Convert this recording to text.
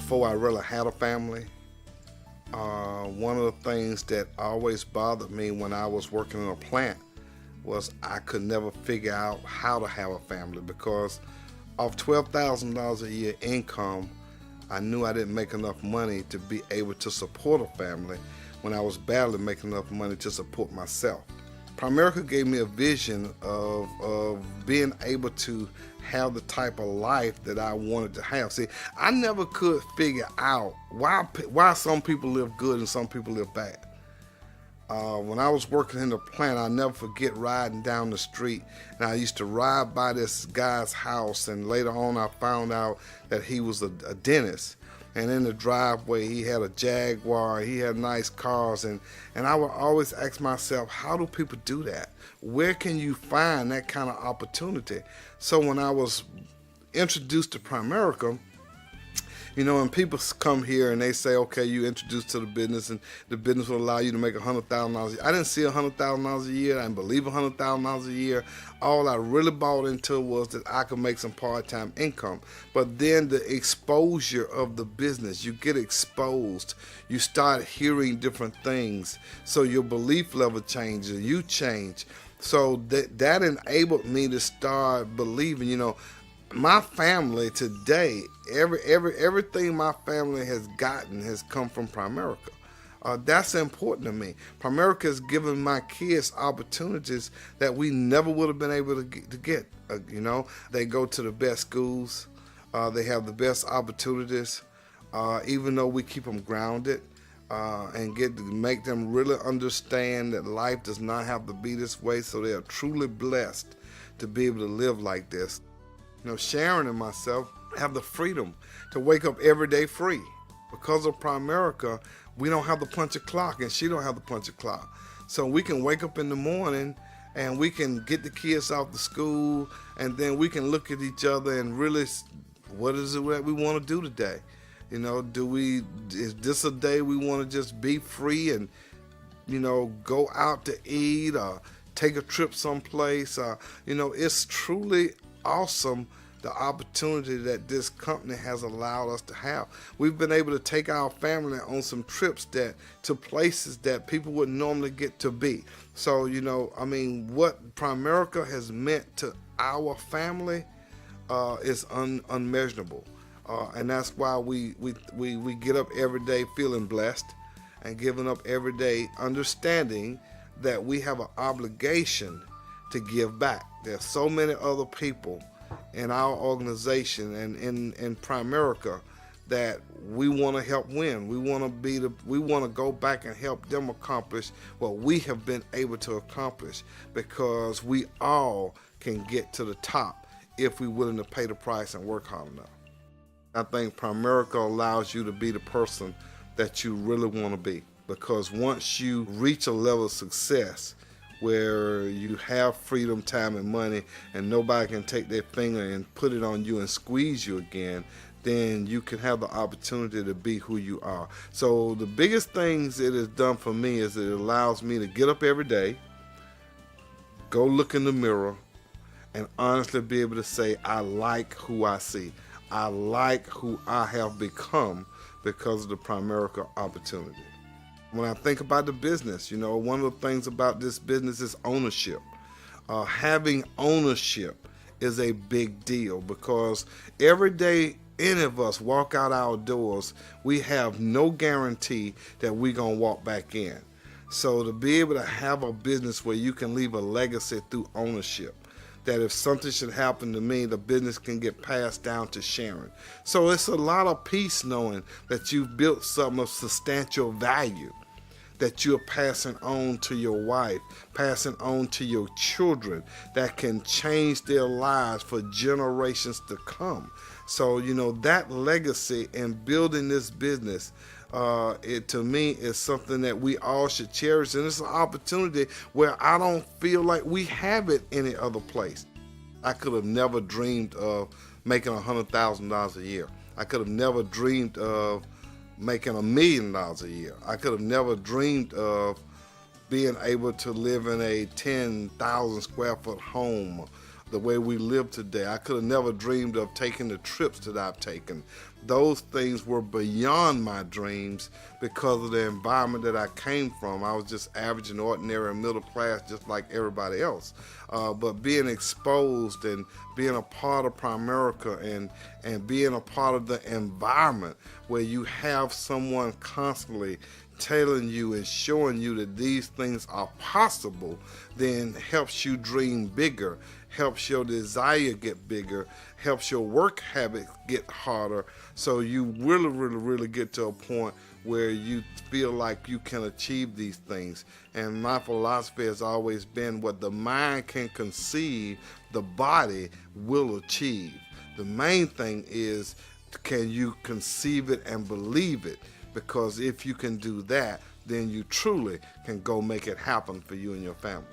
before I really had a family. One of the things that always bothered me when I was working in a plant was I could never figure out how to have a family because off $12,000 a year income, I knew I didn't make enough money to be able to support a family when I was barely making enough money to support myself. Primerica gave me a vision of being able to have the type of life that I wanted to have. See, I never could figure out why some people live good and some people live bad. When I was working in the plant, I'll never forget riding down the street, and I used to ride by this guy's house, and later on I found out that he was a dentist. And in the driveway, he had a Jaguar, he had nice cars, and I would always ask myself, how do people do that? Where can you find that kind of opportunity? So when I was introduced to Primerica, you know, and people come here and they say, okay, you introduced to the business and the business will allow you to make $100,000 a year. I didn't see $100,000 a year. I didn't believe $100,000 a year. All I really bought into was that I could make some part-time income. But then the exposure of the business, you get exposed. You start hearing different things. So your belief level changes. You change. So that enabled me to start believing, you know, my family today, everything my family has gotten has come from Primerica. That's important to me. Primerica has given my kids opportunities that we never would have been able to get. You know, they go to the best schools. They have the best opportunities, even though we keep them grounded and get to make them really understand that life does not have to be this way. So they are truly blessed to be able to live like this. You know, Sharon and myself have the freedom to wake up every day free. Because of Primerica, we don't have to punch a clock, and she don't have to punch a clock. So we can wake up in the morning and we can get the kids off to school, and then we can look at each other and really, what is it that we want to do today? You know, is this a day we want to just be free and, you know, go out to eat or take a trip someplace? You know, it's truly awesome the opportunity that this company has allowed us to have. We've been able to take our family on some trips to places that people wouldn't normally get to be. So, you know, I mean, what Primerica has meant to our family is unmeasurable. And that's why we get up every day feeling blessed and giving up every day understanding that we have an obligation to give back. There's so many other people in our organization and in Primerica that we want to help win. We want to go back and help them accomplish what we have been able to accomplish, because we all can get to the top if we're willing to pay the price and work hard enough. I think Primerica allows you to be the person that you really want to be, because once you reach a level of success where you have freedom, time, and money, and nobody can take their finger and put it on you and squeeze you again, then you can have the opportunity to be who you are. So the biggest things it has done for me is it allows me to get up every day, go look in the mirror, and honestly be able to say, I like who I see. I like who I have become because of the Primerica opportunity. When I think about the business, you know, one of the things about this business is ownership. Having ownership is a big deal, because every day any of us walk out our doors, we have no guarantee that we're going to walk back in. So to be able to have a business where you can leave a legacy through ownership, that if something should happen to me, the business can get passed down to Sharon. So it's a lot of peace knowing that you've built something of substantial value that you're passing on to your wife, passing on to your children, that can change their lives for generations to come. So, you know, that legacy in building this business, it to me is something that we all should cherish, and it's an opportunity where I don't feel like we have it any other place. I could have never dreamed of making $100,000 a year. I could have never dreamed of making $1 million a year. I could have never dreamed of being able to live in a 10,000 square foot home the way we live today. I could have never dreamed of taking the trips that I've taken. those things were beyond my dreams because of the environment that I came from. I was just average and ordinary and middle class, just like everybody else. But being exposed and being a part of Primerica and being a part of the environment where you have someone constantly telling you and showing you that these things are possible, then helps you dream bigger, helps your desire get bigger, helps your work habits get harder, so you really get to a point where you feel like you can achieve these things. And my philosophy has always been, what the mind can conceive, the body will achieve. The main thing is, can you conceive it and believe it? Because if you can do that, then you truly can go make it happen for you and your family.